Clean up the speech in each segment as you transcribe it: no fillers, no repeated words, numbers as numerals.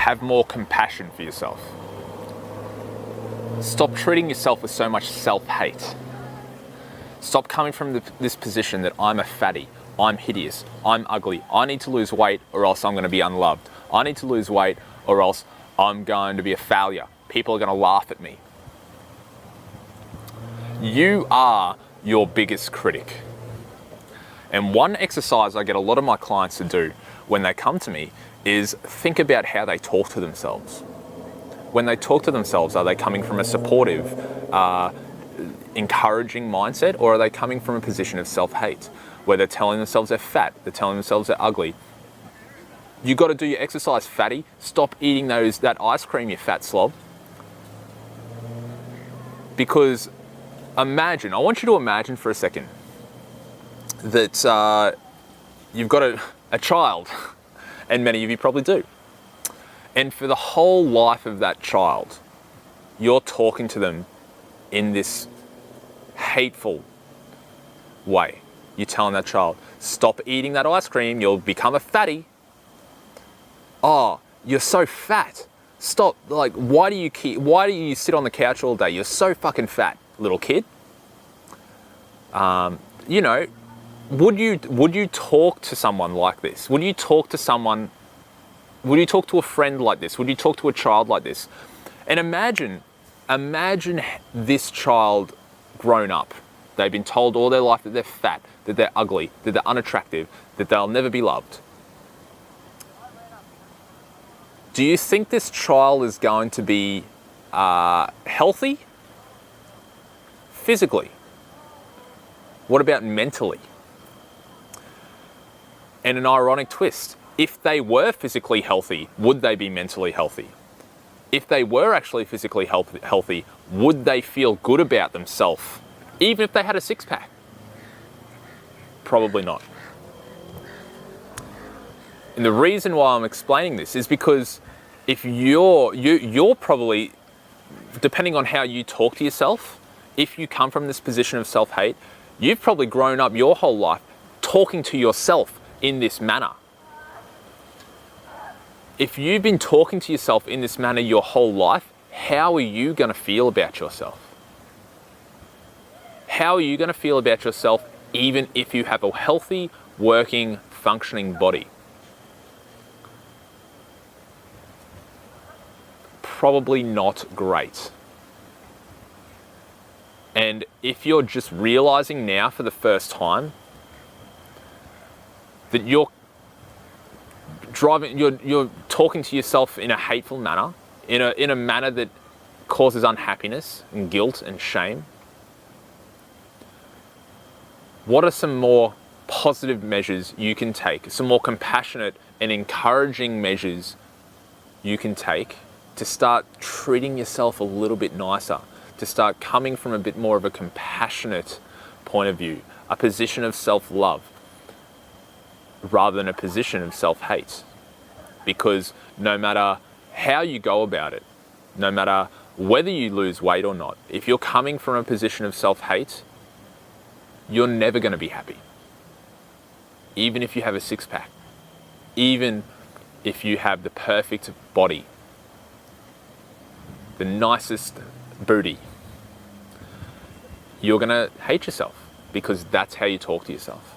have more compassion for yourself. Stop treating yourself with so much self-hate. Stop coming from this position that I'm a fatty, I'm hideous, I'm ugly, I need to lose weight or else I'm going to be unloved. I need to lose weight or else I'm going to be a failure. People are going to laugh at me. You are your biggest critic. And one exercise I get a lot of my clients to do when they come to me is think about how they talk to themselves. When they talk to themselves, are they coming from a supportive, encouraging mindset, or are they coming from a position of self-hate where they're telling themselves they're fat, they're telling themselves they're ugly? You got to do your exercise, fatty. Stop eating that ice cream, you fat slob. Because I want you to imagine for a second that you've got a child, and many of you probably do. And for the whole life of that child, you're talking to them in this hateful way. You're telling that child, stop eating that ice cream, you'll become a fatty. Oh, you're so fat. Stop, why do you sit on the couch all day? You're so fucking fat, little kid. Would you talk to someone like this? Would you talk to a friend like this? Would you talk to a child like this? And imagine this child grown up. They've been told all their life that they're fat, that they're ugly, that they're unattractive, that they'll never be loved. Do you think this child is going to be healthy? Physically? What about mentally? And an ironic twist, if they were physically healthy, would they be mentally healthy? If they were actually physically healthy, would they feel good about themselves, even if they had a six-pack? Probably not. And the reason why I'm explaining this is because if you're probably, depending on how you talk to yourself, if you come from this position of self-hate, you've probably grown up your whole life talking to yourself in this manner. If you've been talking to yourself in this manner your whole life, how are you going to feel about yourself? How are you going to feel about yourself even if you have a healthy, working, functioning body? Probably not great. And if you're just realizing now for the first time that you're talking to yourself in a hateful manner, in a manner that causes unhappiness and guilt and shame, what are some more positive measures you can take, some more compassionate and encouraging measures you can take to start treating yourself a little bit nicer, to start coming from a bit more of a compassionate point of view, a position of self-love, rather than a position of self-hate? Because no matter how you go about it, no matter whether you lose weight or not, if you're coming from a position of self-hate, you're never going to be happy. Even if you have a six-pack, even if you have the perfect body, the nicest booty, you're going to hate yourself because that's how you talk to yourself.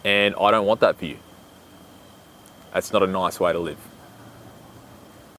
And I don't want that for you. That's not a nice way to live.